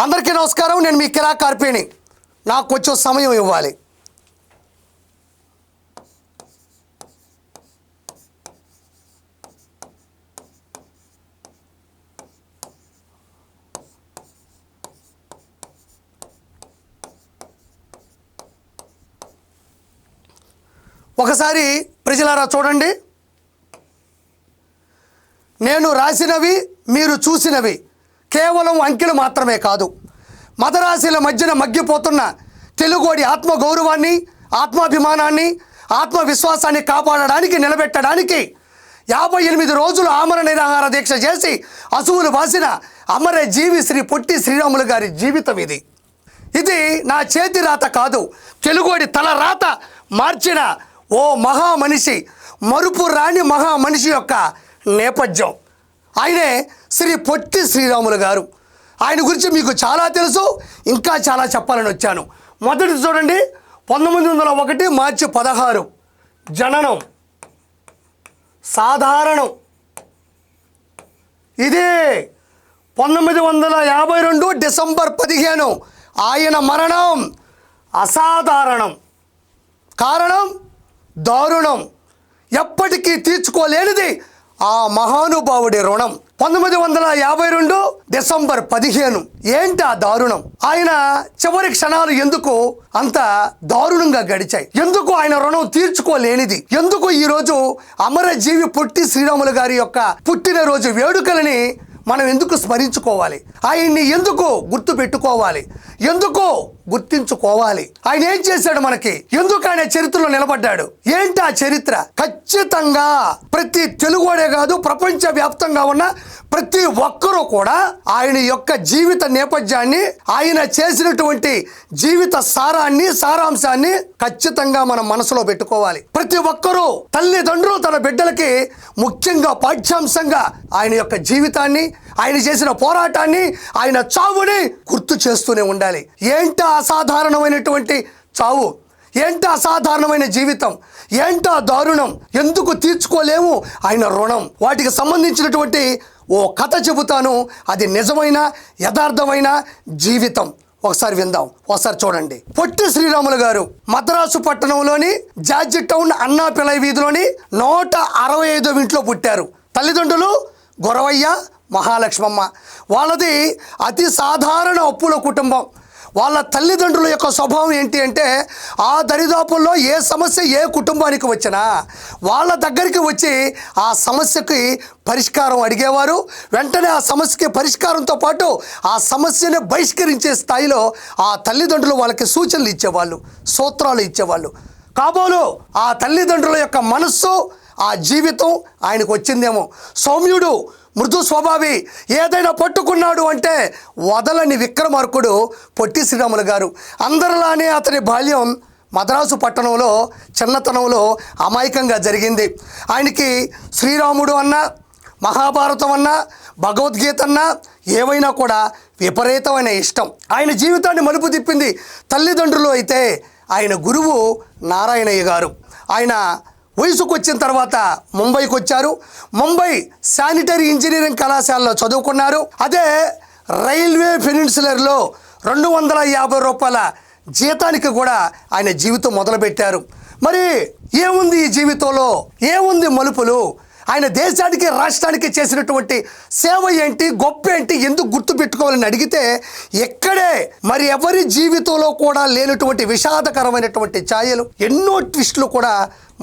అందరికీ నమస్కారం. నేను మీ కిరా కార్పేణి. నాకు కొంచెం సమయం ఇవ్వాలి. ఒకసారి ప్రజలారా చూడండి. నేను రాసినవి మీరు చూసినవి కేవలం అంకెలు మాత్రమే కాదు. మదరాశిల మధ్యన మగ్గిపోతున్న తెలుగోడి ఆత్మగౌరవాన్ని, ఆత్మాభిమానాన్ని, ఆత్మవిశ్వాసాన్ని కాపాడడానికి, నిలబెట్టడానికి 58 రోజులు ఆమర నిరాహార దీక్ష చేసి అసువులు బాసిన అమర జీవి శ్రీ పొట్టి శ్రీరాములు గారి జీవితం ఇది. ఇది నా చేతి రాత కాదు, తెలుగోడి తల రాత మార్చిన ఓ మహామనిషి, మరుపు రాని మహామనిషి యొక్క నేపథ్యం. ఆయనే శ్రీ పొట్టి శ్రీరాములు గారు. ఆయన గురించి మీకు చాలా తెలుసు, ఇంకా చాలా చెప్పాలని వచ్చాను. మొదటి చూడండి, 1901 మార్చి 16 జననం, సాధారణం. ఇదే 1952 డిసెంబర్ 15 ఆయన మరణం అసాధారణం. కారణం దారుణం, ఎప్పటికీ తీర్చుకోలేనిది ఆ మహానుభావుడి రుణం. 1952 డిసెంబర్ 15 ఏంటి ఆ దారుణం? ఆయన చివరి క్షణాలు ఎందుకు అంత దారుణంగా గడిచాయి? ఎందుకు ఆయన రుణం తీర్చుకోలేనిది? ఎందుకు ఈరోజు అమరజీవి పొట్టి శ్రీరాములు గారి యొక్క పుట్టినరోజు వేడుకలని మనం ఎందుకు స్మరించుకోవాలి? ఆయన్ని ఎందుకు గుర్తు పెట్టుకోవాలి? ఎందుకు గుర్తించుకోవాలి? ఆయన ఏం చేశాడు మనకి? ఎందుకు ఆయన చరిత్రలో నిలబడ్డాడు? ఏంటి ఆ చరిత్ర? ఖచ్చితంగా ప్రతి తెలుగుడే కాదు, ప్రపంచ వ్యాప్తంగా ఉన్న ప్రతి ఒక్కరూ కూడా ఆయన యొక్క జీవిత నేపథ్యాన్ని, ఆయన చేసినటువంటి జీవిత సారాంశాన్ని ఖచ్చితంగా మనం మనసులో పెట్టుకోవాలి. ప్రతి ఒక్కరూ తల్లిదండ్రులు తన బిడ్డలకి ముఖ్యంగా పాఠ్యాంశంగా ఆయన యొక్క జీవితాన్ని, ఆయన చేసిన పోరాటాన్ని, ఆయన చావుని గుర్తు చేస్తూనే ఉండాలి. ఏంటో అసాధారణమైనటువంటి చావు, ఏంటో అసాధారణమైన జీవితం, ఏంటో దారుణం, ఎందుకు తీర్చుకోలేము ఆయన రుణం? వాటికి సంబంధించినటువంటి ఓ కథ చెబుతాను. అది నిజమైన యథార్థమైన జీవితం. ఒకసారి విందాం, ఒకసారి చూడండి. పొట్టి శ్రీరాములు గారు మద్రాసు పట్టణంలోని జార్జి టౌన్ అన్నా పిల్లై వీధిలోని 165వ ఇంట్లో పుట్టారు. తల్లిదండ్రులు గొరవయ్య, మహాలక్ష్మమ్మ. వాళ్ళది అతి సాధారణ అప్పుల కుటుంబం. వాళ్ళ తల్లిదండ్రుల యొక్క స్వభావం ఏంటి అంటే, ఆ దరిదాపుల్లో ఏ సమస్య ఏ కుటుంబానికి వచ్చినా వాళ్ళ దగ్గరికి వచ్చి ఆ సమస్యకి పరిష్కారం అడిగేవారు. వెంటనే ఆ సమస్యకి పరిష్కారంతో పాటు ఆ సమస్యని బహిష్కరించే స్థాయిలో ఆ తల్లిదండ్రులు వాళ్ళకి సూచనలు ఇచ్చేవాళ్ళు, సూత్రాలు ఇచ్చేవాళ్ళు. కాబోలు ఆ తల్లిదండ్రుల యొక్క మనస్సు, ఆ జీవితం ఆయనకు వచ్చిందేమో. సౌమ్యుడు, మృదు స్వభావి, ఏదైనా పట్టుకున్నాడు అంటే వదలని విక్రమార్కుడు పొట్టి శ్రీరాములు గారు. అందరిలానే అతని బాల్యం మద్రాసు పట్టణంలో చిన్నతనంలో అమాయకంగా జరిగింది. ఆయనకి శ్రీరాముడు అన్నా, మహాభారతం అన్నా, భగవద్గీత అన్నా ఏవైనా కూడా విపరీతమైన ఇష్టం. ఆయన జీవితాన్ని మలుపు తిప్పింది తల్లిదండ్రులు అయితే ఆయన గురువు నారాయణయ్య గారు. ఆయన వయసుకు వచ్చిన తర్వాత ముంబైకి వచ్చారు. ముంబై శానిటరీ ఇంజనీరింగ్ కళాశాలలో చదువుకున్నారు. అదే రైల్వే పెనిన్సులర్లో 250 రూపాయల జీతానికి కూడా ఆయన జీవితం మొదలుపెట్టారు. మరి ఏముంది ఈ జీవితంలో? ఏముంది మలుపులు? ఆయన దేశానికి, రాష్ట్రానికి చేసినటువంటి సేవ ఏంటి, గొప్ప ఏంటి, ఎందుకు గుర్తుపెట్టుకోవాలని అడిగితే ఎక్కడే మరి ఎవరి జీవితంలో కూడా లేనటువంటి విషాదకరమైనటువంటి ఛాయలు, ఎన్నో ట్విస్టులు కూడా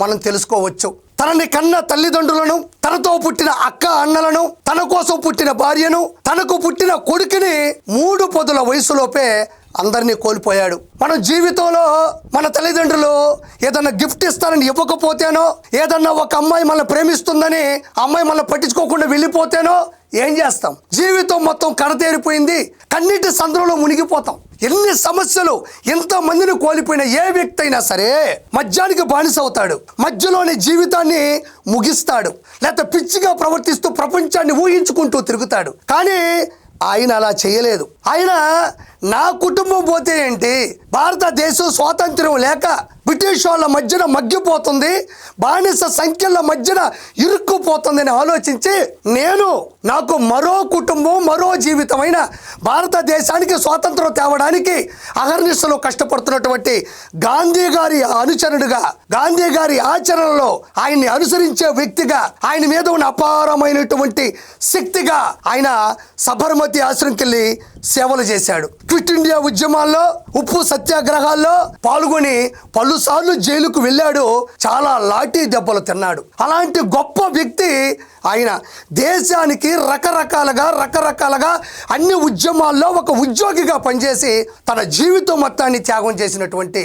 మనం తెలుసుకోవచ్చు. తనని కన్న తల్లిదండ్రులను, తనతో పుట్టిన అక్క అన్నలను, తన కోసం పుట్టిన భార్యను, తనకు పుట్టిన కొడుకుని 3 పదుల వయసులోపే అందరినీ కోల్పోయాడు. మన జీవితంలో మన తల్లిదండ్రులు ఏదన్నా గిఫ్ట్ ఇస్తానని ఇవ్వకపోతేనో, ఏదన్నా ఒక అమ్మాయి మనల్ని ప్రేమిస్తుందని అమ్మాయి మనల్ని పట్టించుకోకుండా వెళ్ళిపోతేనో ఏం చేస్తాం? జీవితం మొత్తం కడతేరిపోయింది, కన్నీటి సంద్రంలో మునిగిపోతాం. ఎన్ని సమస్యలు, ఎంతమందిని కోల్పోయిన ఏ వ్యక్తి అయినా సరే మద్యానికి బానిస అవుతాడు, మధ్యలోని జీవితాన్ని ముగిస్తాడు, లేకపోతే పిచ్చిగా ప్రవర్తిస్తూ ప్రపంచాన్ని ఊహించుకుంటూ తిరుగుతాడు. కానీ ఆయన అలా చేయలేదు. ఆయన నా కుటుంబం పోతే ఏంటి? భారతదేశం స్వాతంత్ర్యం లేక బ్రిటిష్ వాళ్ళ మధ్యన మగ్గిపోతుంది, బానిస సంఖ్యల మధ్యన ఇరుక్కుపోతుందని ఆలోచించి నాకు మరో కుటుంబం, మరో జీవితమైన భారతదేశానికి స్వాతంత్రం తేవడానికి అహర్నిశలో కష్టపడుతున్నటువంటి గాంధీ గారి అనుచరుడుగా, గాంధీ గారి ఆచరణలో ఆయన్ని అనుసరించే వ్యక్తిగా, ఆయన మీద ఉన్న అపారమైనటువంటి శక్తిగా ఆయన సబర్మతి ఆశ్రమంకెళ్ళి సేవలు చేశాడు. క్విట్ ఇండియా ఉద్యమాల్లో, ఉప్పు సత్యాగ్రహాల్లో పాల్గొని పలుసార్లు జైలుకు వెళ్ళాడు. చాలా లాఠీ దెబ్బలు తిన్నాడు. అలాంటి గొప్ప వ్యక్తి ఆయన దేశానికి రకరకాలుగా అన్ని ఉద్యమాల్లో ఒక ఉద్యోగిగా పనిచేసి తన జీవితం మొత్తాన్ని త్యాగం చేసినటువంటి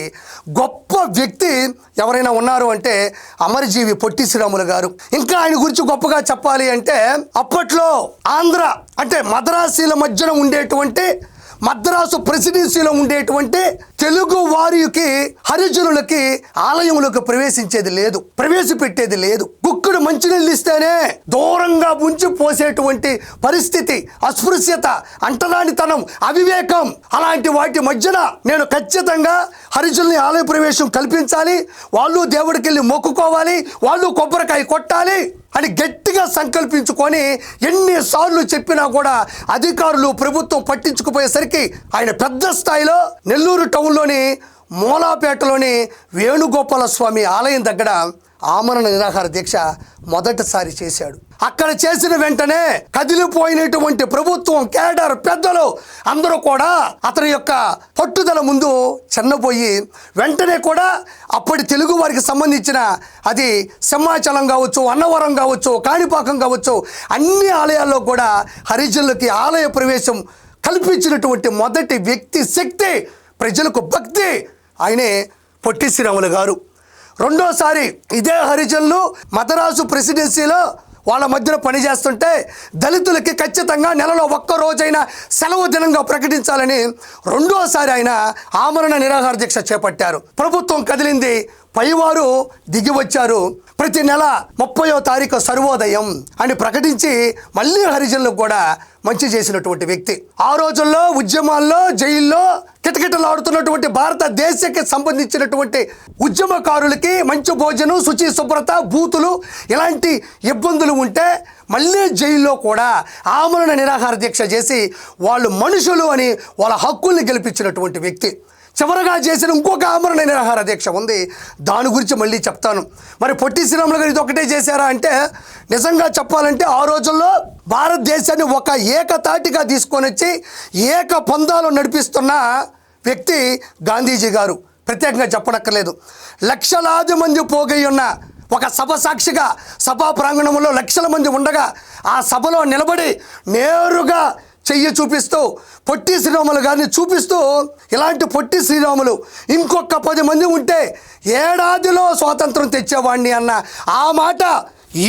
గొప్ప వ్యక్తి ఎవరైనా ఉన్నారు అంటే అమరజీవి పొట్టి శ్రీరాములు గారు. ఇంకా ఆయన గురించి గొప్పగా చెప్పాలి అంటే అప్పట్లో ఆంధ్ర అంటే మద్రాసీల మధ్యన ఉండేటువంటి మద్రాసు ప్రెసిడెన్సీలో ఉండేటువంటి తెలుగు వారికి, హరిజనులకి ఆలయములకు ప్రవేశపెట్టేది లేదు. కుక్కుడు మంచినీళ్ళు ఇస్తేనే దూరంగా ఉంచి పోసేటువంటి పరిస్థితి, అస్పృశ్యత, అంటరానితనం, అవివేకం, అలాంటి వాటి మధ్యన నేను ఖచ్చితంగా హరిజనుల్ని ఆలయ ప్రవేశం కల్పించాలి, వాళ్ళు దేవుడికి వెళ్ళి మొక్కుకోవాలి, వాళ్ళు కొబ్బరికాయ కొట్టాలి అని గట్టిగా సంకల్పించుకొని ఎన్నిసార్లు చెప్పినా కూడా అధికారులు, ప్రభుత్వం పట్టించుకుపోయేసరికి ఆయన పెద్ద స్థాయిలో నెల్లూరు టౌన్లోని మూలాపేటలోని వేణుగోపాల స్వామి ఆలయం దగ్గర ఆమరణ నిరాహార దీక్ష మొదటిసారి చేశాడు. అక్కడ చేసిన వెంటనే కదిలిపోయినటువంటి ప్రభుత్వం, కేడర్, పెద్దలు అందరూ కూడా అతని యొక్క పట్టుదల ముందు చిన్నపోయి వెంటనే కూడా అప్పటి తెలుగు వారికి సంబంధించిన అది సింహాచలం కావచ్చు, అన్నవరం కావచ్చు, కాణిపాకం కావచ్చు, అన్ని ఆలయాల్లో కూడా హరిజనులకి ఆలయ ప్రవేశం కల్పించినటువంటి మొదటి వ్యక్తి, శక్తి, ప్రజలకు భక్తి ఆయనే పొట్టి శ్రీరాములు గారు. రెండోసారి ఇదే హరిజనులు మద్రాసు ప్రెసిడెన్సీలో వాళ్ళ మధ్యన పనిచేస్తుంటే దళితులకి ఖచ్చితంగా నెలలో ఒక్కరోజైనా సెలవు దినంగా ప్రకటించాలని రెండోసారి ఆయన ఆమరణ నిరాహార దీక్ష చేపట్టారు. ప్రభుత్వం కదిలింది, పైవారు దిగి వచ్చారు. ప్రతి నెల 30వ తారీఖు సర్వోదయం అని ప్రకటించి మళ్ళీ హరిజనులకు కూడా మంచి చేసినటువంటి వ్యక్తి. ఆ రోజుల్లో ఉద్యమాల్లో, జైల్లో కిటకిటలాడుతున్నటువంటి భారతదేశానికి సంబంధించినటువంటి ఉద్యమకారులకి మంచి భోజనం, శుచి, శుభ్రత, బూతులు ఇలాంటి ఇబ్బందులు ఉంటే మళ్ళీ జైల్లో కూడా ఆమరణ నిరాహార దీక్ష చేసి వాళ్ళు మనుషులు అని వాళ్ళ హక్కుల్ని గెలిపించినటువంటి వ్యక్తి. చివరగా చేసిన ఇంకొక ఆమరణ నిరాహార దీక్ష ఉంది, దాని గురించి మళ్ళీ చెప్తాను. మరి పొట్టి శ్రీరాములు గారు ఇది ఒకటే చేశారా అంటే నిజంగా చెప్పాలంటే ఆ రోజుల్లో భారతదేశాన్ని ఒక ఏకతాటిగా తీసుకొని వచ్చి ఏక పందాలు నడిపిస్తున్న వ్యక్తి గాంధీజీ గారు. ప్రత్యేకంగా చెప్పనక్కర్లేదు. లక్షలాది మంది పోగై ఉన్న ఒక సభ సాక్షిగా సభా ప్రాంగణంలో లక్షల మంది ఉండగా ఆ సభలో నిలబడి నేరుగా చెయ్యి చూపిస్తూ పొట్టి శ్రీరాములు గారిని చూపిస్తూ, ఇలాంటి పొట్టి శ్రీరాములు ఇంకొక 10 మంది ఉంటే ఏడాదిలో స్వాతంత్రం తెచ్చేవాడిని అన్న ఆ మాట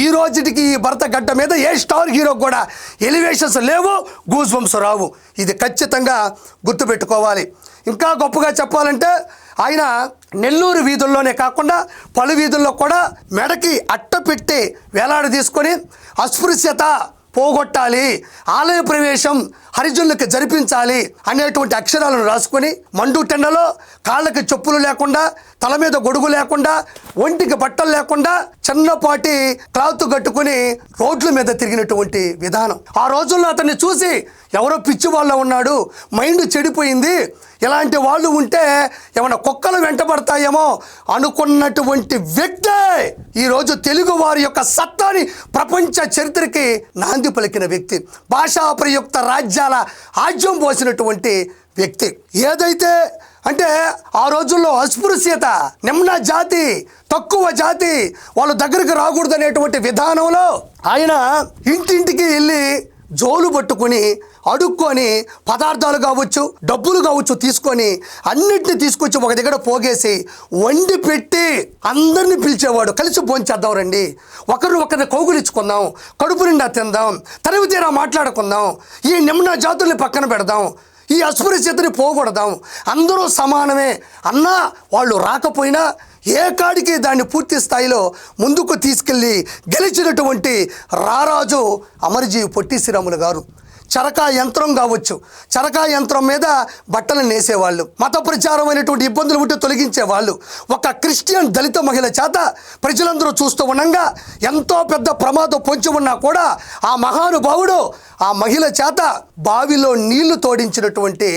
ఈ రోజుటికి ఈ భరత గడ్డ మీద ఏ స్టార్ హీరో కూడా ఎలివేషన్స్ లేవు, గూస్ బంప్స్ రావు. ఇది ఖచ్చితంగా గుర్తుపెట్టుకోవాలి. ఇంకా గొప్పగా చెప్పాలంటే ఆయన నెల్లూరు వీధుల్లోనే కాకుండా పలు వీధుల్లో కూడా మెడకి అట్ట పెట్టి వేలాడ తీసుకొని అస్పృశ్యత పోగొట్టాలి, ఆలయ ప్రవేశం హరిజనులకు జరిపించాలి అనేటువంటి అక్షరాలను రాసుకొని మండు టెండలో కాళ్ళకి చెప్పులు లేకుండా, తల మీద గొడుగు లేకుండా, ఒంటికి బట్టలు లేకుండా చిన్నపాటి క్లాత్ కట్టుకుని రోడ్ల మీద తిరిగినటువంటి విధానం. ఆ రోజుల్లో అతన్ని చూసి ఎవరో పిచ్చి వాళ్ళ ఉన్నాడు, మైండ్ చెడిపోయింది, ఇలాంటి వాళ్ళు ఉంటే ఏమైనా కుక్కలు వెంటబడతాయేమో అనుకున్నటువంటి వ్యక్తే ఈరోజు తెలుగు వారి యొక్క సత్తాని ప్రపంచ చరిత్రకి నాంది పలికిన వ్యక్తి, భాషా ప్రయుక్త రాజ్యాల ఆజ్యం పోసినటువంటి వ్యక్తి. ఏదైతే అంటే ఆ రోజుల్లో అస్పృశ్యత, నిమ్న జాతి, తక్కువ జాతి వాళ్ళ దగ్గరికి రాకూడదు అనేటువంటి విధానంలో ఆయన ఇంటింటికి వెళ్ళి జోలు పట్టుకుని అడుక్కొని పదార్థాలు కావచ్చు, డబ్బులు కావచ్చు తీసుకొని అన్నిటిని తీసుకొచ్చి ఒక దగ్గర పోగేసి వండి పెట్టి అందరినీ పిలిచేవాడు. కలిసి భోంచేద్దాం రండి, ఒకరిని కౌగులించుకుందాం, కడుపు నిండా తిందాం, తరివి తీరా మాట్లాడుకుందాం, ఈ నిమ్న జాతుల్ని పక్కన పెడదాం, ఈ అస్పృశ్యతని పోగొడదాం, అందరూ సమానమే అన్నా వాళ్ళు రాకపోయినా ఏ కాడికి దాన్ని పూర్తి స్థాయిలో ముందుకు తీసుకెళ్ళి గెలిచినటువంటి రారాజు అమరజీవి పొట్టి శ్రీరాములు గారు. చరకా యంత్రం కావచ్చు, చరకా యంత్రం మీద బట్టలు నేసేవాళ్ళు, మత ప్రచారమైనటువంటి ఇబ్బందులు ఉంటే తొలగించేవాళ్ళు. ఒక క్రిస్టియన్ దళిత మహిళ చేత ప్రజలందరూ చూస్తూ ఉండగా ఎంతో పెద్ద ప్రమాదం పొంచి ఉన్నా కూడా ఆ మహానుభావుడు ఆ మహిళ చేత బావిలో నీళ్లు తోడించినటువంటి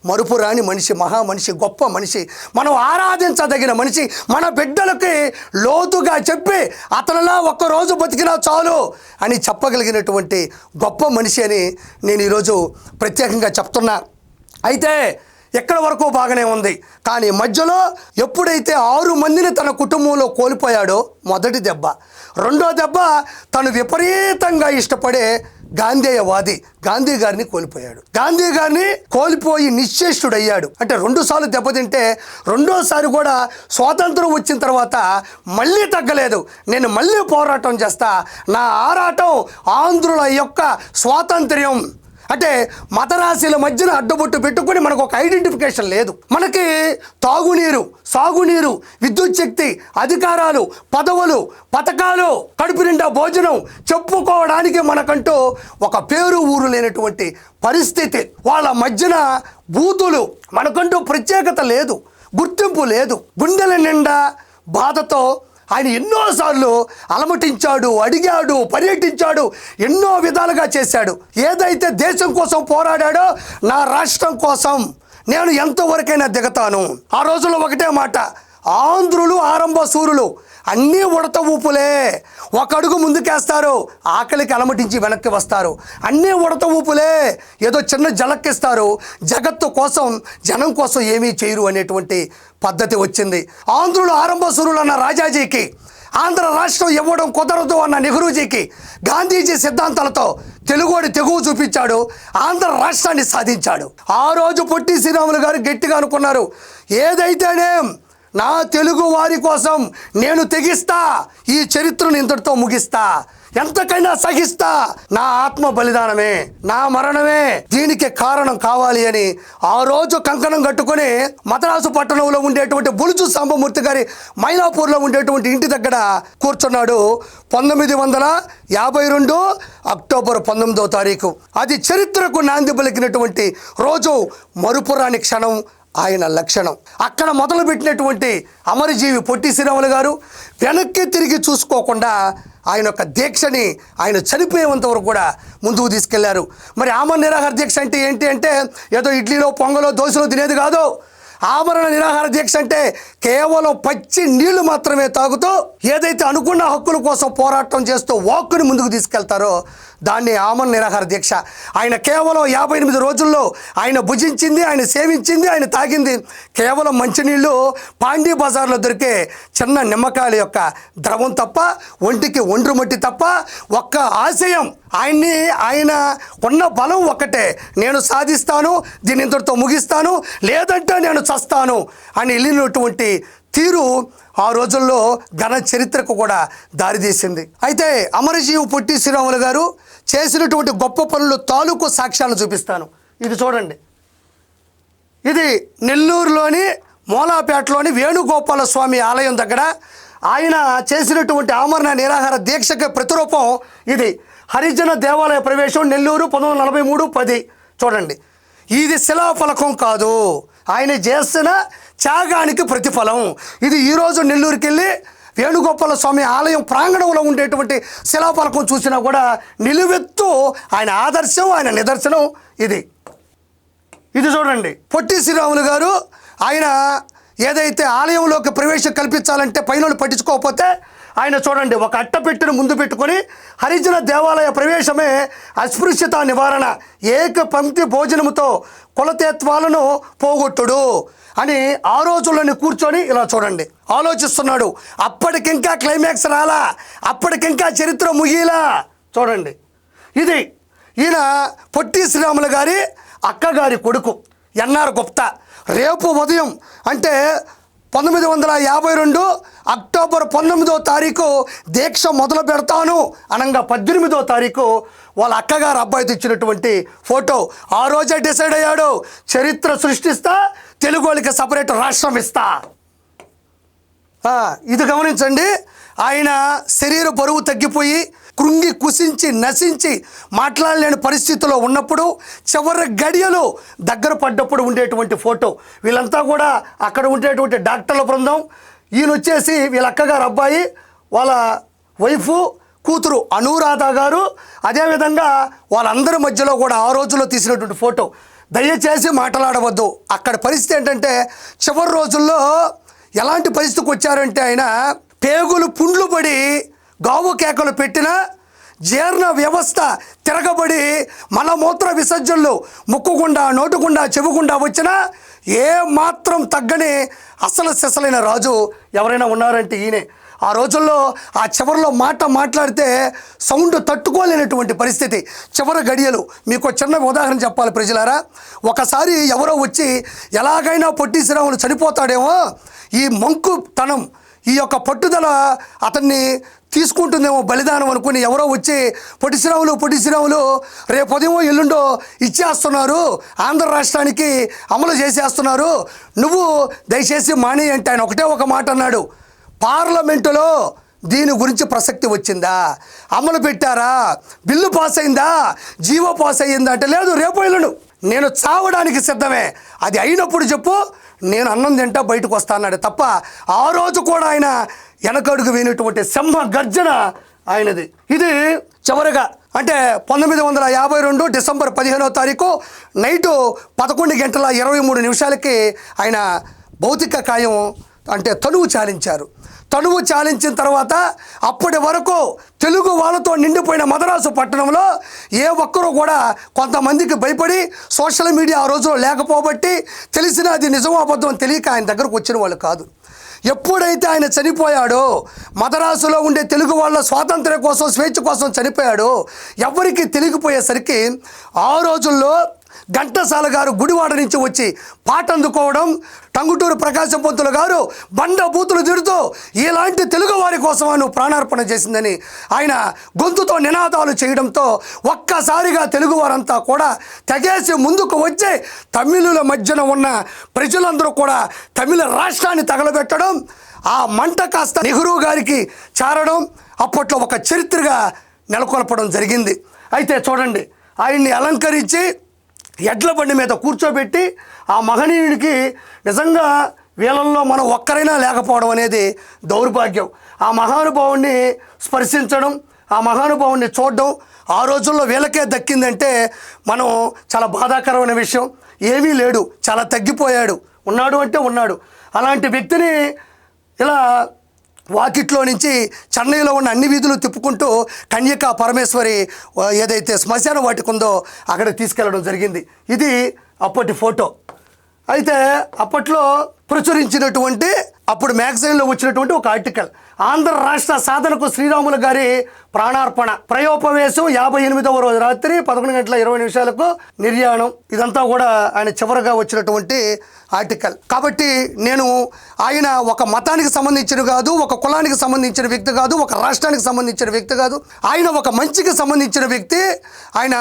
మరుపురాని మనిషి, మహామనిషి, గొప్ప మనిషి, మనం ఆరాధించదగిన మనిషి. మన బిడ్డలకి లోతుగా చెప్పి అతనిలా ఒక్కరోజు బతికినా చాలు అని చెప్పగలిగినటువంటి గొప్ప మనిషి అని నేను ఈరోజు ప్రత్యేకంగా చెప్తున్నా. అయితే ఎక్కడి వరకు బాగానే ఉంది, కానీ మధ్యలో ఎప్పుడైతే 6 మందిని తన కుటుంబంలో కోల్పోయాడో మొదటి దెబ్బ, రెండో దెబ్బ తను విపరీతంగా ఇష్టపడే గాంధేయవాది గాంధీ గారిని కోల్పోయాడు. గాంధీ గారిని కోల్పోయి నిశ్చేష్టుడయ్యాడు. అంటే 2 సార్లు దెబ్బతింటే రెండోసారి కూడా స్వాతంత్రం వచ్చిన తర్వాత మళ్ళీ తగ్గలేదు, నేను మళ్ళీ పోరాటం చేస్తా, నా ఆరాటం ఆంధ్రుల యొక్క స్వాతంత్ర్యం. అంటే మతరాశుల మధ్యన అడ్డబొట్టు పెట్టుకొని మనకు ఒక ఐడెంటిఫికేషన్ లేదు. మనకి తాగునీరు, సాగునీరు, విద్యుత్ శక్తి, అధికారాలు, పదవులు, పథకాలు, కడుపు నిండా భోజనం చెప్పుకోవడానికి మనకంటూ ఒక పేరు ఊరు లేనటువంటి పరిస్థితి. వాళ్ళ మధ్యన బూతులు, మనకంటూ ప్రత్యేకత లేదు, గుర్తింపు లేదు. గుండెల నిండా బాధతో ఆయన ఎన్నోసార్లు అలమటించాడు, అడిగాడు, పర్యటించాడు, ఎన్నో విధాలుగా చేశాడు. ఏదైతే దేశం కోసం పోరాడాడో, నా రాష్ట్రం కోసం నేను ఎంతవరకైనా దిగతాను. ఆ రోజుల్లో ఒకటే మాట, ఆంధ్రులు ఆరంభ సూరులు, అన్నీ ఉడత ఊపులే, ఒక అడుగు ముందుకేస్తారు, ఆకలికి అలమటించి వెనక్కి వస్తారు. అన్నీ ఉడత ఊపులే, ఏదో చిన్న జలక్కిస్తారు, జగత్తు కోసం జనం కోసం ఏమీ చేయరు అనేటువంటి పద్ధతి వచ్చింది. ఆంధ్రులు ఆరంభ సూరులు అన్న రాజాజీకి, ఆంధ్ర రాష్ట్రం ఇవ్వడం కుదరదు అన్న నెహ్రూజీకి గాంధీజీ సిద్ధాంతాలతో తెలుగోడి తెగువ చూపించాడు, ఆంధ్ర రాష్ట్రాన్ని సాధించాడు. ఆ రోజు పొట్టి శ్రీరాములు గారు గట్టిగా అనుకున్నారు, ఏదైతేనేం నా తెలుగు వారి కోసం నేను తెగిస్తా, ఈ చరిత్రను ఇంతటితో ముగిస్తా, ఎంతకైనా సహిస్తా, నా ఆత్మ బలిదానమే, నా మరణమే దీనికి కారణం కావాలి అని ఆ రోజు కంకణం కట్టుకొని మద్రాసు పట్టణంలో ఉండేటువంటి బులుచు సాంబమూర్తి గారి మైలాపూర్లో ఉండేటువంటి ఇంటి దగ్గర కూర్చున్నాడు. 1952 అక్టోబర్ 19వ తారీఖు. అది చరిత్రకు నాంది పలికినటువంటి రోజు, మరుపురాని క్షణం ఆయన లక్షణం. అక్కడ మొదలుపెట్టినటువంటి అమరజీవి పొట్టి శ్రీరాములు గారు వెనక్కి తిరిగి చూసుకోకుండా ఆయన యొక్క దీక్షని ఆయన చనిపోయేంత వరకు కూడా ముందుకు తీసుకెళ్లారు. మరి ఆమరణ నిరాహార దీక్ష అంటే ఏంటి అంటే ఏదో ఇడ్లీలో, పొంగలో, దోశలో తినేది కాదు. ఆమరణ నిరాహార దీక్ష అంటే కేవలం పచ్చి నీళ్లు మాత్రమే తాగుతూ ఏదైతే అనుకున్న హక్కుల కోసం పోరాటం చేస్తూ వాక్కుని ముందుకు తీసుకెళ్తారో దాన్ని ఆమరణ నిరాహార దీక్ష. ఆయన కేవలం 58 రోజుల్లో ఆయన భుజించింది, ఆయన సేవించింది, ఆయన తాగింది కేవలం మంచినీళ్ళు, పాండీ బజార్లో దొరికే చిన్న నిమ్మకాయల యొక్క ద్రవం తప్ప, ఒంటికి ఒండ్రు మట్టి తప్ప, ఒక్క ఆశయం, ఆయన ఉన్న బలం ఒక్కటే, నేను సాధిస్తాను, దీన్ని ఇంతటితో ముగిస్తాను, లేదంటే నేను చస్తాను అని వెళ్ళినటువంటి తీరు ఆ రోజుల్లో ఘన చరిత్రకు కూడా దారితీసింది. అయితే అమరజీవి పొట్టి శ్రీరాములు గారు చేసినటువంటి గొప్ప పనులు తాలూకు సాక్ష్యాలను చూపిస్తాను. ఇది చూడండి, ఇది నెల్లూరులోని మూలాపేటలోని వేణుగోపాల స్వామి ఆలయం దగ్గర ఆయన చేసినటువంటి ఆమరణ నిరాహార దీక్షకి ప్రతిరూపం ఇది. హరిజన దేవాలయ ప్రవేశం నెల్లూరు 1943-10. చూడండి, ఇది శిలాఫలకం కాదు, ఆయన చేసిన త్యాగానికి ప్రతిఫలం. ఇది ఈరోజు నెల్లూరుకి వెళ్ళి వేణుగోపాల స్వామి ఆలయం ప్రాంగణంలో ఉండేటువంటి శిలాఫలకం చూసినా కూడా నిలువెత్తు ఆయన ఆదర్శం, ఆయన నిదర్శనం ఇది. ఇది చూడండి, పొట్టి శ్రీరాములు గారు ఆయన ఏదైతే ఆలయంలోకి ప్రవేశం కల్పించాలంటే పైన పట్టించుకోకపోతే ఆయన చూడండి ఒక అట్టపెట్టెను ముందు పెట్టుకొని హరిజన దేవాలయ ప్రవేశమే అస్పృశ్యత నివారణ, ఏక పంక్తి భోజనముతో కులతత్వాలను పోగొట్టుడు అని ఆ రోజుల్లోని కూర్చొని ఇలా చూడండి ఆలోచిస్తున్నాడు. అప్పటికింకా క్లైమాక్స్ రాలా, అప్పటికింకా చరిత్ర ముగిలా. చూడండి, ఇది ఈయన పొట్టి శ్రీరాములు గారి అక్కగారి కొడుకు ఎన్ఆర్ గుప్తా. రేపు ఉదయం అంటే 1952 అక్టోబర్ 19వ తారీఖు దీక్ష మొదలు పెడతాను అనగా 18వ తారీఖు వాళ్ళ అక్కగారు అబ్బాయితో ఇచ్చినటువంటి ఫోటో. ఆ రోజే డిసైడ్ అయ్యాడు, చరిత్ర సృష్టిస్తా, తెలుగు వాళ్ళకి సపరేట్ రాష్ట్రం ఇస్తా. ఇది గమనించండి, ఆయన శరీర బరువు తగ్గిపోయి కృంగి కుసించి నశించి మాట్లాడలేని పరిస్థితిలో ఉన్నప్పుడు చివరి గడియలు దగ్గర పడ్డప్పుడు ఉండేటువంటి ఫోటో. వీళ్ళంతా కూడా అక్కడ ఉండేటువంటి డాక్టర్ల బృందం. ఈయన వచ్చేసి వీళ్ళ అక్కగారు అబ్బాయి, వాళ్ళ వైఫు, కూతురు అనురాధ గారు. అదేవిధంగా వాళ్ళందరి మధ్యలో కూడా ఆ రోజుల్లో తీసినటువంటి ఫోటో. దయచేసి మాట్లాడవద్దు. అక్కడ పరిస్థితి ఏంటంటే చివరి రోజుల్లో ఎలాంటి పరిస్థితికి వచ్చారంటే ఆయన పేగులు పుండ్లు పడి గావు కేకలు పెట్టిన, జీర్ణ వ్యవస్థ తిరగబడి మలమూత్ర విసర్జనలు ముక్కుకుండా నోటుకుండా చెవుకుండా వచ్చినా ఏ మాత్రం తగ్గని అసలు సిసలైన రాజు ఎవరైనా ఉన్నారంటే ఈయనే. ఆ రోజుల్లో ఆ చివరిలో మాట్లాడితే సౌండ్ తట్టుకోలేనటువంటి పరిస్థితి. చివరి గడియలు. మీకు చిన్న ఉదాహరణ చెప్పాలి ప్రజలారా. ఒకసారి ఎవరో వచ్చి ఎలాగైనా పొట్టి శ్రీరాములు చనిపోతాడేమో, ఈ మంకుతనం, ఈ యొక్క పట్టుదల అతన్ని తీసుకుంటుందేమో బలిదానం అనుకుని ఎవరో వచ్చి పొట్టి శ్రీరాములు రేపు ఉదయం ఎల్లుండో ఇచ్చేస్తున్నారు, ఆంధ్ర రాష్ట్రానికి అమలు చేసేస్తున్నారు, నువ్వు దయచేసి మాని అంటే ఆయన ఒకటే ఒక మాట అన్నాడు. పార్లమెంటులో దీని గురించి ప్రసక్తి వచ్చిందా? అమలు పెట్టారా? బిల్లు పాస్ అయిందా? జీవో పాస్ అయ్యిందా అంటే లేదు, రేపు ఎల్లుండు నేను చావడానికి సిద్ధమే, అది అయినప్పుడు చెప్పు, నేను అన్నం తింటా బయటకు వస్తా అన్నాడు తప్ప ఆ రోజు కూడా ఆయన వెనకడుగు వేయనటువంటి సింహ గర్జన ఆయనది. ఇది చివరిగా అంటే 1952 డిసెంబర్ 15వ తారీఖు నైటు 11 గంటల 23 నిమిషాలకి ఆయన భౌతిక కాయం అంటే తనువు చాలించారు. తనువు చాలించిన తర్వాత అప్పటి వరకు తెలుగు వాళ్ళతో నిండిపోయిన మద్రాసు పట్టణంలో ఏ ఒక్కరూ కూడా కొంతమందికి భయపడి సోషల్ మీడియా ఆ రోజులో లేకపోబట్టి తెలిసిన అది నిజమో అబద్ధం తెలియక ఆయన దగ్గరకు వచ్చిన వాళ్ళు కాదు. ఎప్పుడైతే ఆయన చనిపోయాడో, మద్రాసులో ఉండే తెలుగు వాళ్ళ స్వాతంత్ర్యం కోసం స్వేచ్ఛ కోసం చనిపోయాడో ఎవరికి తెలియకపోయేసరికి ఆ రోజుల్లో ఘంటసాల గారు గుడివాడ నుంచి వచ్చి పాట అందుకోవడం, టంగుటూరు ప్రకాశం పంతులు గారు బండ బూతులు తిడుతూ ఇలాంటి తెలుగు వారి కోసం నువ్వు ప్రాణార్పణ చేసిందని ఆయన గొంతుతో నినాదాలు చేయడంతో ఒక్కసారిగా తెలుగు వారంతా కూడా తెగేసి ముందుకు వచ్చి తమిళుల మధ్యన ఉన్న ప్రజలందరూ కూడా తమిళ రాష్ట్రాన్ని తగలబెట్టడం, ఆ మంట కాస్త నెహ్రూ గారికి చారడం అప్పట్లో ఒక చరిత్రగా నెలకొల్పడం జరిగింది. అయితే చూడండి, ఆయన్ని అలంకరించి ఎడ్ల బండి మీద కూర్చోబెట్టి ఆ మహనీయుడికి నిజంగా వీళ్ళల్లో మనం ఒక్కరైనా లేకపోవడం అనేది దౌర్భాగ్యం. ఆ మహానుభావుణ్ణి స్పర్శించడం, ఆ మహానుభావుణ్ణి చూడడం ఆ రోజుల్లో వీళ్ళకే దక్కిందంటే మనం చాలా బాధాకరమైన విషయం. ఏమీ లేడు, చాలా తగ్గిపోయాడు, ఉన్నాడు అంటే ఉన్నాడు. అలాంటి వ్యక్తిని ఇలా వాకిట్లో నుంచి చెన్నైలో ఉన్న అన్ని వీధులు తిప్పుకుంటూ కన్యకా పరమేశ్వరి ఏదైతే శ్మశాన వాటిక ఉందో అక్కడికి తీసుకెళ్ళడం జరిగింది. ఇది అప్పటి ఫోటో. అయితే అప్పట్లో ప్రచురించినటువంటి అప్పుడు మ్యాగజైన్లో వచ్చినటువంటి ఒక ఆర్టికల్, ఆంధ్ర రాష్ట్ర సాధనకు శ్రీరాములు గారి ప్రాణార్పణ, ప్రయోపవేశం 58వ రోజు రాత్రి 11 గంటల 20 నిమిషాలకు నిర్యాణం. ఇదంతా కూడా ఆయన చివరగా వచ్చినటువంటి ఆర్టికల్. కాబట్టి నేను ఆయన ఒక మతానికి సంబంధించిన కాదు, ఒక కులానికి సంబంధించిన వ్యక్తి కాదు, ఒక రాష్ట్రానికి సంబంధించిన వ్యక్తి కాదు, ఆయన ఒక మంచికి సంబంధించిన వ్యక్తి. ఆయన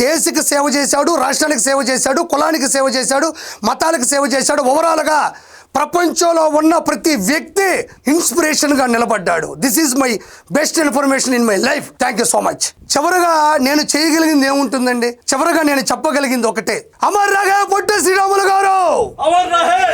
దేశకి సేవ చేశాడు, రాష్ట్రానికి సేవ చేశాడు, కులానికి సేవ చేశాడు, మతాలకు సేవ చేశాడు. ఓవరాల్గా ప్రపంచంలో ఉన్న ప్రతి వ్యక్తి ఇన్స్పిరేషన్గా నిలబడ్డాడు. This is my best information in my life. Thank you so much. చివరగా నేను చేయగలిగింది ఏముంటుందండి? చివరగా నేను చెప్పగలిగింది ఒకటే, అమర్ రహే పొట్టి శ్రీరాములు గారు, అమర్ రహే.